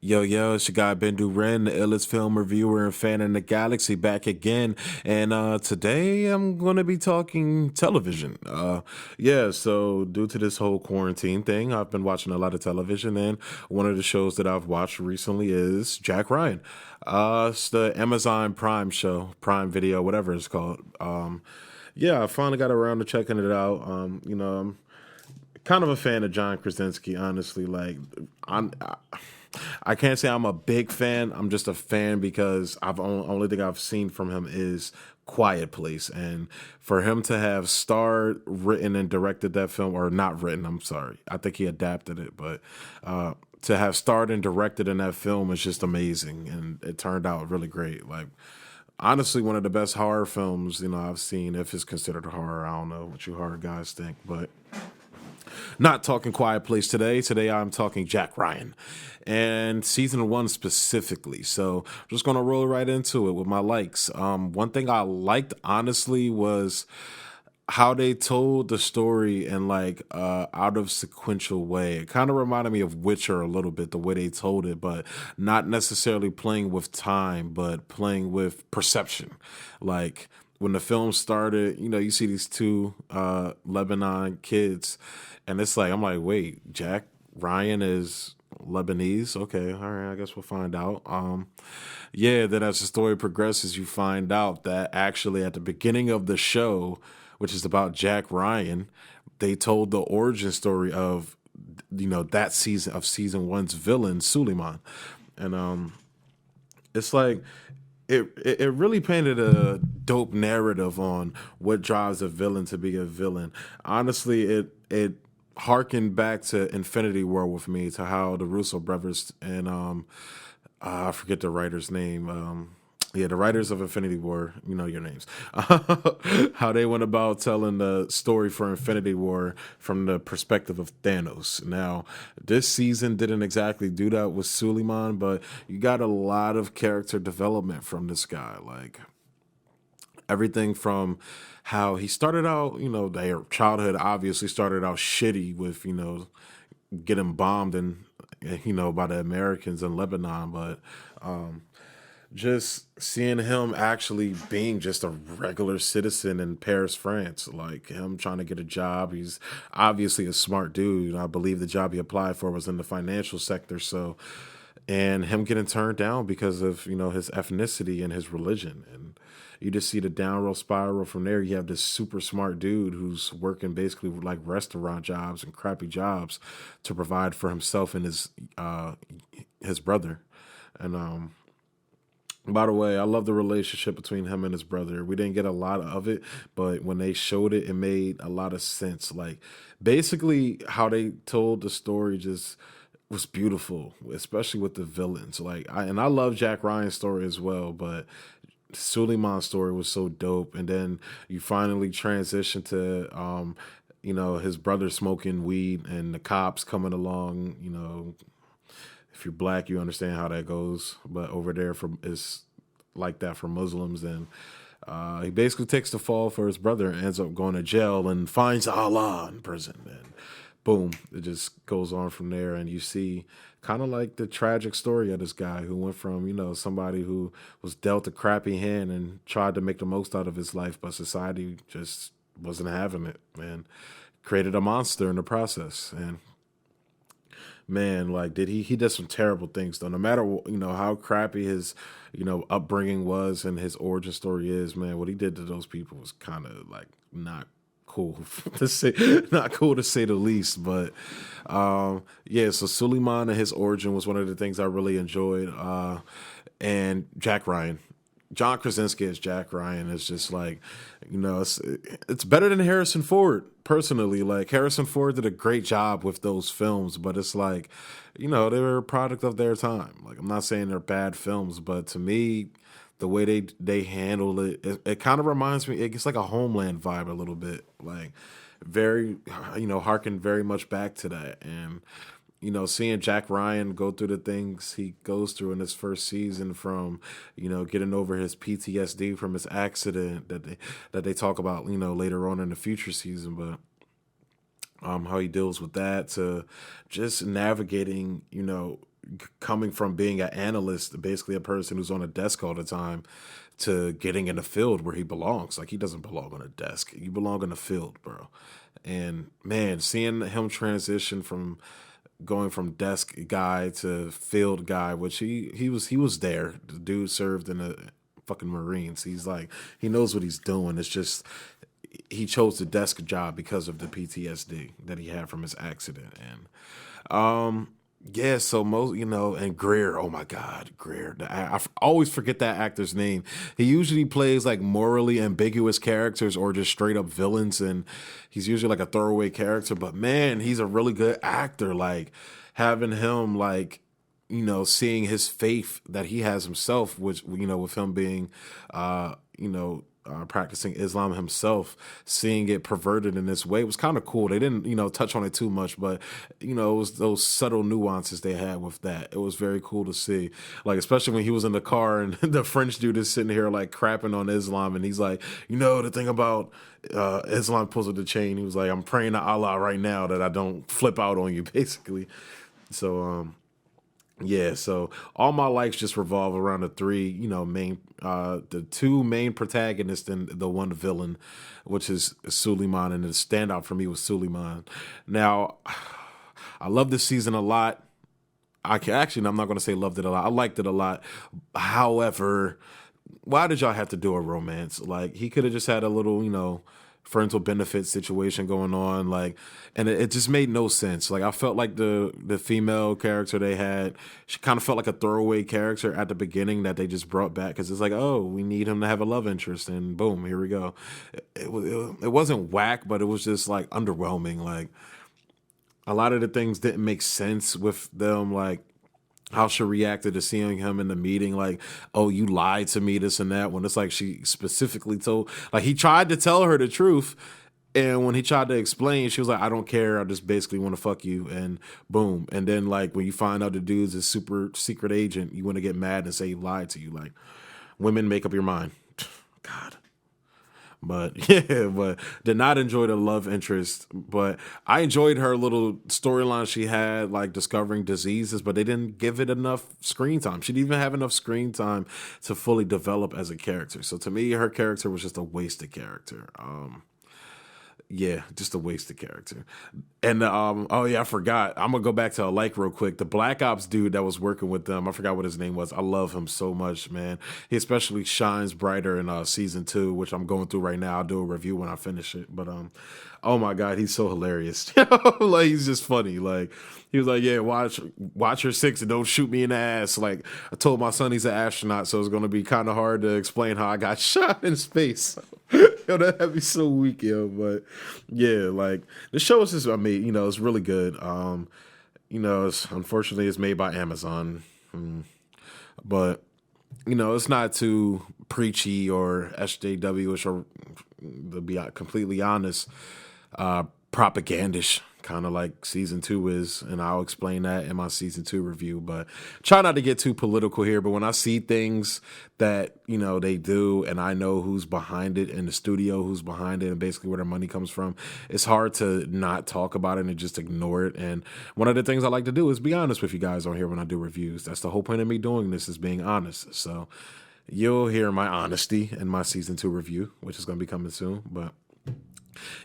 Yo, it's your guy Ben Duren, the illest film reviewer and fan in the galaxy, back again. And today I'm going to be talking television. So due to this whole quarantine thing, I've been watching a lot of television, and one of the shows that I've watched recently is Jack Ryan. It's the Amazon Prime show, Prime Video, whatever it's called. I finally got around to checking it out. I'm kind of a fan of John Krasinski, honestly. I can't say I'm a big fan. I'm just a fan because only thing I've seen from him is Quiet Place, and for him to have starred, written, and directed that film, or not written, I'm sorry, I think he adapted it, but to have starred and directed in that film is just amazing, and it turned out really great. Like honestly, one of the best horror films I've seen, if it's considered a horror. I don't know what you horror guys think, but not talking Quiet Place today. Today I'm talking Jack Ryan and season one specifically. So I'm just gonna roll right into it with my likes. One thing I liked honestly was how they told the story in like out of sequential way. It kind of reminded me of Witcher a little bit, the way they told it, but not necessarily playing with time, but playing with perception. Like when the film started, you see these two Lebanon kids, and it's like I'm like, wait, Jack Ryan is Lebanese? Okay, all right, I guess we'll find out. Then as the story progresses, you find out that actually at the beginning of the show, which is about Jack Ryan, they told the origin story of that season one's villain Suleiman, and it's like it really painted a dope narrative on what drives a villain to be a villain. Honestly, it harkened back to Infinity War with me, to how the Russo brothers and I forget the writer's name. The writers of Infinity War, you know your names. How they went about telling the story for Infinity War from the perspective of Thanos. Now, this season didn't exactly do that with Suleiman, but you got a lot of character development from this guy. Like everything from how he started out, their childhood obviously started out shitty with, getting bombed and, by the Americans in Lebanon, but just seeing him actually being just a regular citizen in Paris, France, like him trying to get a job. He's obviously a smart dude. I believe the job he applied for was in the financial sector. So, and him getting turned down because of, his ethnicity and his religion. And you just see the downward spiral from there. You have this super smart dude who's working basically like restaurant jobs and crappy jobs to provide for himself and his brother. And by the way, I love the relationship between him and his brother. We didn't get a lot of it, but when they showed it, it made a lot of sense. Like basically how they told the story just was beautiful, especially with the villains. I love Jack Ryan's story as well, but Suleiman's story was so dope. And then you finally transition to his brother smoking weed and the cops coming along. If you're black, you understand how that goes. But over there, from is like that for Muslims, and he basically takes the fall for his brother and ends up going to jail and finds Allah in prison. And boom, it just goes on from there. And you see kind of like the tragic story of this guy who went from, somebody who was dealt a crappy hand and tried to make the most out of his life, but society just wasn't having it, and created a monster in the process. And man, like did he did some terrible things though. No matter how crappy his upbringing was and his origin story is, man, what he did to those people was kind of like not cool to say, not cool to say the least. But so Suleiman and his origin was one of the things I really enjoyed. And Jack Ryan, John Krasinski as Jack Ryan is just like, it's better than Harrison Ford personally. Like Harrison Ford did a great job with those films, but it's like, they were a product of their time. Like I'm not saying they're bad films, but to me, the way they handle it kind of reminds me. It's like a Homeland vibe a little bit, like very, harken very much back to that. And seeing Jack Ryan go through the things he goes through in his first season, from getting over his PTSD from his accident that they talk about later on in the future season, but how he deals with that, to just navigating coming from being an analyst, basically a person who's on a desk all the time, to getting in the field where he belongs. Like he doesn't belong on a desk. You belong in the field, bro. And man, seeing him transition from going from desk guy to field guy, which he was there. The dude served in the fucking Marines. He's like he knows what he's doing. It's just he chose the desk job because of the PTSD that he had from his accident. And yeah, so most, and Greer, oh my God, Greer. Always forget that actor's name. He usually plays like morally ambiguous characters or just straight up villains, and he's usually like a throwaway character. But man, he's a really good actor. Like having him, like, seeing his faith that he has himself, which, with him being, practicing Islam himself, seeing it perverted in this way was kind of cool. They didn't, touch on it too much, but it was those subtle nuances they had with that. It was very cool to see, like especially when he was in the car and the French dude is sitting here like crapping on Islam, and he's like, the thing about Islam pulls at the chain. He was like, I'm praying to Allah right now that I don't flip out on you, basically. So yeah, so all my likes just revolve around the three, the two main protagonists and the one villain, which is Suleiman, and the standout for me was Suleiman. Now, I love this season a lot. I'm not going to say loved it a lot. I liked it a lot. However, why did y'all have to do a romance? Like, he could have just had a little, parental benefit situation going on, like, and it just made no sense. Like, I felt like the female character they had, she kind of felt like a throwaway character at the beginning that they just brought back because it's like, oh, we need him to have a love interest, and boom, here we go. It wasn't whack, but it was just like underwhelming. Like a lot of the things didn't make sense with them, like how she reacted to seeing him in the meeting, like, oh, you lied to me, this and that, when it's like she specifically told, like, he tried to tell her the truth, and when he tried to explain, she was like, I don't care, I just basically want to fuck you, and boom. And then, like, when you find out the dude's a super secret agent, you want to get mad and say he lied to you. Like, women, make up your mind. God. But yeah, but did not enjoy the love interest. But I enjoyed her little storyline she had, like discovering diseases, but they didn't give it enough screen time. She didn't even have enough screen time to fully develop as a character. So to me, her character was just a wasted character. Yeah, just a wasted character. And oh yeah, I forgot. I'm gonna go back to a like real quick. The Black Ops dude that was working with them, I forgot what his name was. I love him so much, man. He especially shines brighter in season 2, which I'm going through right now. I'll do a review when I finish it. But oh my God, he's so hilarious. Like he's just funny. Like he was like, yeah, watch your 6 and don't shoot me in the ass. Like I told my son he's an astronaut, so it's gonna be kind of hard to explain how I got shot in space. Yo, that'd be so weak, yo. But yeah, like the show is just, I mean, it's really good. Unfortunately it's made by Amazon. But it's not too preachy or SJW, which are, to be completely honest, propagandish, kind of like season 2 is, and I'll explain that in my season 2 review. But try not to get too political here, but when I see things that they do and I know who's behind it in the studio, who's behind it, and basically where their money comes from, it's hard to not talk about it and just ignore it. And one of the things I like to do is be honest with you guys on here when I do reviews. That's the whole point of me doing this, is being honest. So you'll hear my honesty in my season 2 review, which is going to be coming soon. But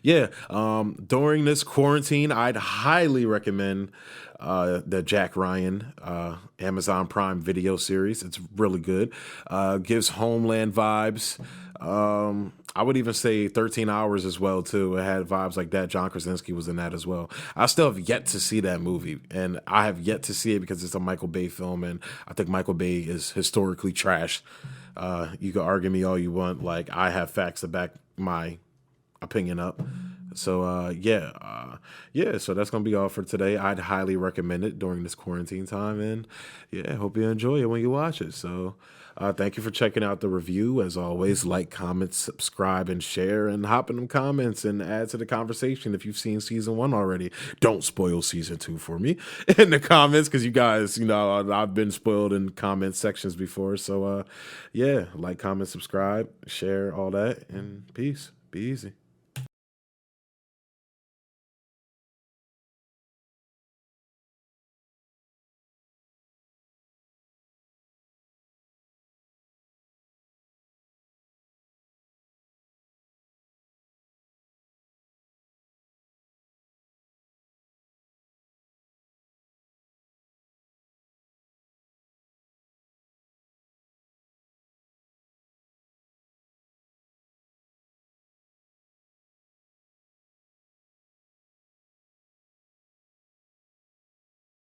yeah, during this quarantine, I'd highly recommend the Jack Ryan Amazon Prime Video series. It's really good. Gives Homeland vibes. I would even say 13 Hours as well, too. It had vibes like that. John Krasinski was in that as well. I still have yet to see that movie, and I have yet to see it because it's a Michael Bay film, and I think Michael Bay is historically trash. You can argue me all you want. Like, I have facts to back my opinion up. So so that's gonna be all for today. I'd highly recommend it during this quarantine time, and yeah, hope you enjoy it when you watch it. So thank you for checking out the review. As always, like, comment, subscribe, and share, and hop in them comments and add to the conversation if you've seen season 1 already. Don't spoil season 2 for me in the comments, because you guys, I've been spoiled in comment sections before. So yeah, like, comment, subscribe, share, all that, and peace. Be easy.